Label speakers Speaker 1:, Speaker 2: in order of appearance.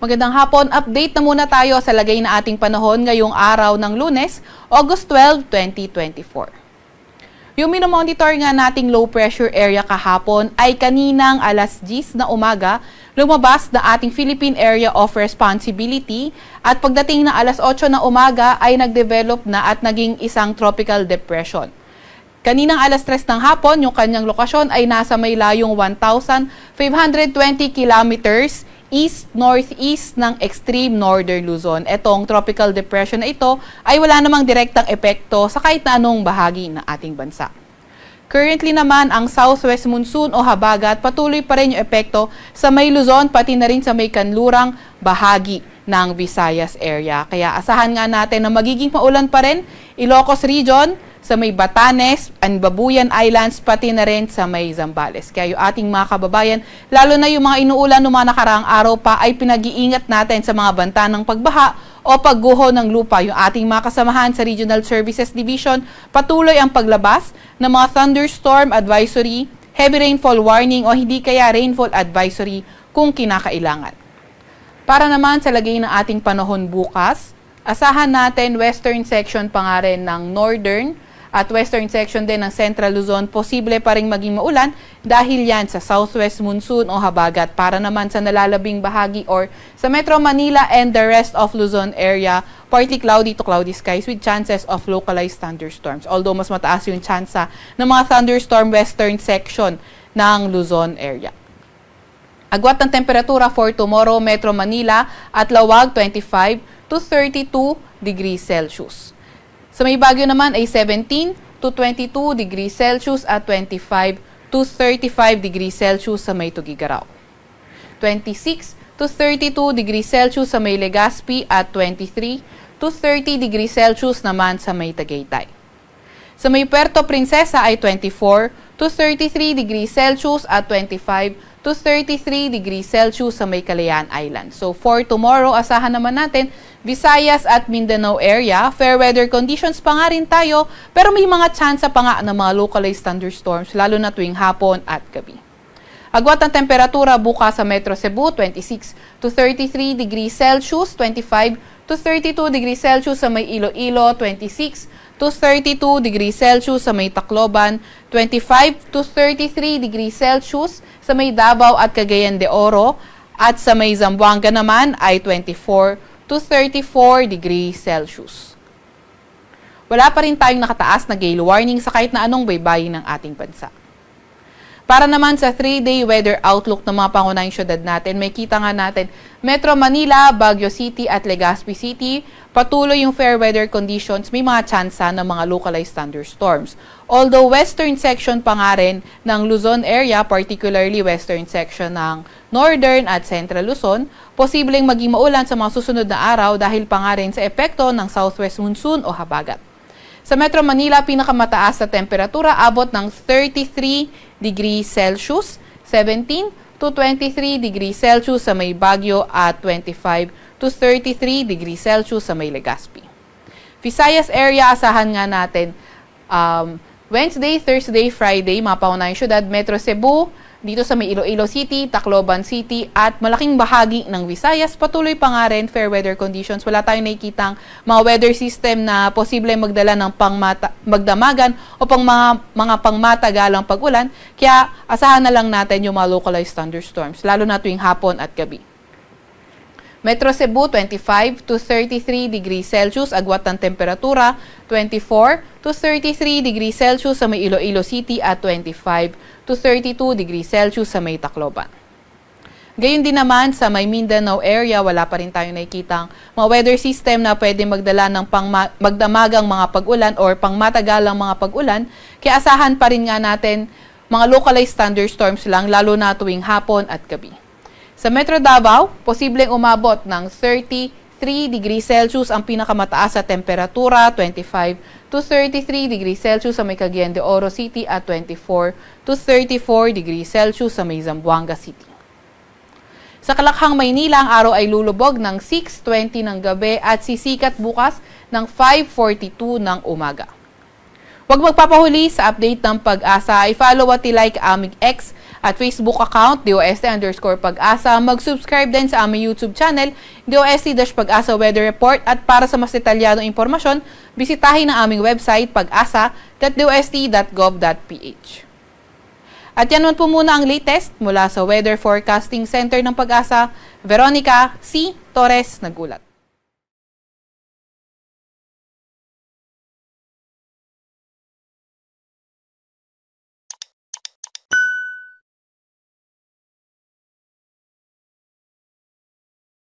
Speaker 1: Magandang hapon, update na muna tayo sa lagay na ating panahon ngayong araw ng Lunes, August 12, 2024. Yung minomonitor nga nating low pressure area kahapon ay kaninang alas 10 na umaga, lumabas na ating Philippine Area of Responsibility at pagdating na alas 8 na umaga ay nagdevelop na at naging isang tropical depression. Kaninang alas 3 ng hapon, yung kanyang lokasyon ay nasa may layong 1,520 kilometers east-northeast ng extreme northern Luzon. Etong tropical depression na ito ay wala namang direktang epekto sa kahit na anong bahagi ng ating bansa. Currently naman, ang southwest monsoon o habagat patuloy pa rin yung epekto sa may Luzon pati na rin sa may kanlurang bahagi ng Visayas area. Kaya asahan nga natin na magiging maulan pa rin Ilocos Region, sa may Batanes and Babuyan Islands, pati na rin sa may Zambales. Kaya yung ating mga kababayan, lalo na yung mga inuulan ng mga nakaraang araw pa, ay pinag-iingat natin sa mga banta ng pagbaha o pagguho ng lupa. Yung ating mga kasamahan sa Regional Services Division, patuloy ang paglabas ng mga thunderstorm advisory, heavy rainfall warning o hindi kaya rainfall advisory kung kinakailangan. Para naman sa lagay ng ating panahon bukas, asahan natin western section pa nga rin ng northern at western section din ng Central Luzon, posible pa rin maging maulan dahil yan sa southwest monsoon o habagat. Para naman sa nalalabing bahagi or sa Metro Manila and the rest of Luzon area, partly cloudy to cloudy skies with chances of localized thunderstorms. Although mas mataas yung tsansa ng mga thunderstorm western section ng Luzon area. Agwat ng temperatura for tomorrow, Metro Manila at Lawag 25 to 32 degrees Celsius. Sa may Baguio naman ay 17 to 22 degrees Celsius at 25 to 35 degrees Celsius sa may Tugigaraw. 26 to 32 degrees Celsius sa may Legazpi at 23 to 30 degrees Celsius naman sa may Tagaytay. Sa may Puerto Princesa ay 24 to 33 degrees Celsius at 25 to 33 degrees Celsius sa may Kalayaan Island. So for tomorrow, asahan naman natin Visayas at Mindanao area, fair weather conditions pa nga rin tayo, pero may mga tsansa pa nga ng mga localized thunderstorms, lalo na tuwing hapon at gabi. Agwat ng temperatura bukas sa Metro Cebu, 26 to 33 degrees Celsius, 25 to 32 degrees Celsius sa may Iloilo, 26 to 32 degrees Celsius sa may Tacloban, 25 to 33 degrees Celsius sa may Davao at Cagayan de Oro, at sa may Zamboanga naman ay 24 to 34 degrees Celsius. Wala pa rin tayong nakataas na gale warning sa kahit na anong baybayin ng ating bansa. Para naman sa 3-day weather outlook ng mga pangunahing syudad natin, may kita nga natin Metro Manila, Baguio City at Legazpi City, patuloy yung fair weather conditions, may mga tsansa ng mga localized thunderstorms. Although western section pa nga rin ng Luzon area, particularly western section ng Northern at Central Luzon, posibleng maging maulan sa mga susunod na araw dahil pa nga rin sa epekto ng southwest monsoon o habagat. Sa Metro Manila, pinakamataas na temperatura abot ng 33 degrees Celsius, 17 to 23 degrees Celsius sa may Baguio at 25 to 33 degrees Celsius sa may Legazpi. Visayas area, asahan nga natin Wednesday, Thursday, Friday, mga pangunahing syudad, Metro Cebu, dito sa may Iloilo City, Tacloban City, at malaking bahagi ng Visayas, patuloy pa nga rin fair weather conditions. Wala tayong nakikitang mga weather system na posible magdala ng magdamagan o mga pangmatagalang pag-ulan, kaya asahan na lang natin yung mga localized thunderstorms, lalo na tuwing hapon at gabi. Metro Cebu, 25 to 33 degrees Celsius, agwat ng temperatura, 24 to 33 degrees Celsius sa may Iloilo City at 25 to 32 degrees Celsius sa may Tacloban. Gayun din naman sa may Mindanao area, wala pa rin tayong nakikitang mga weather system na pwede magdala ng magdamagang mga pag-ulan or pangmatagalang mga pag-ulan, kaya asahan pa rin nga natin mga localized thunderstorms lang, lalo na tuwing hapon at gabi. Sa Metro Davao, posibleng umabot ng 33 degrees Celsius ang pinakamataas sa temperatura, 25 to 33 degrees Celsius sa may Cagayan de Oro City at 24 to 34 degrees Celsius sa may Zamboanga City. Sa Kalakhang, Maynila, ang araw ay lulubog ng 6:20 ng gabi at sisikat bukas ng 5:42 ng umaga. Huwag magpapahuli sa update ng Pag-asa. I-follow at i-like aming X at Facebook account, DOST_Pag-asa. Mag-subscribe din sa aming YouTube channel, DOST-Pag-asa Weather Report. At para sa mas detalyadong impormasyon, bisitahin ang aming website, pag-asa.dost.gov.ph. At yan naman po muna ang latest mula sa Weather Forecasting Center ng Pag-asa. Veronica C. Torres nagulat.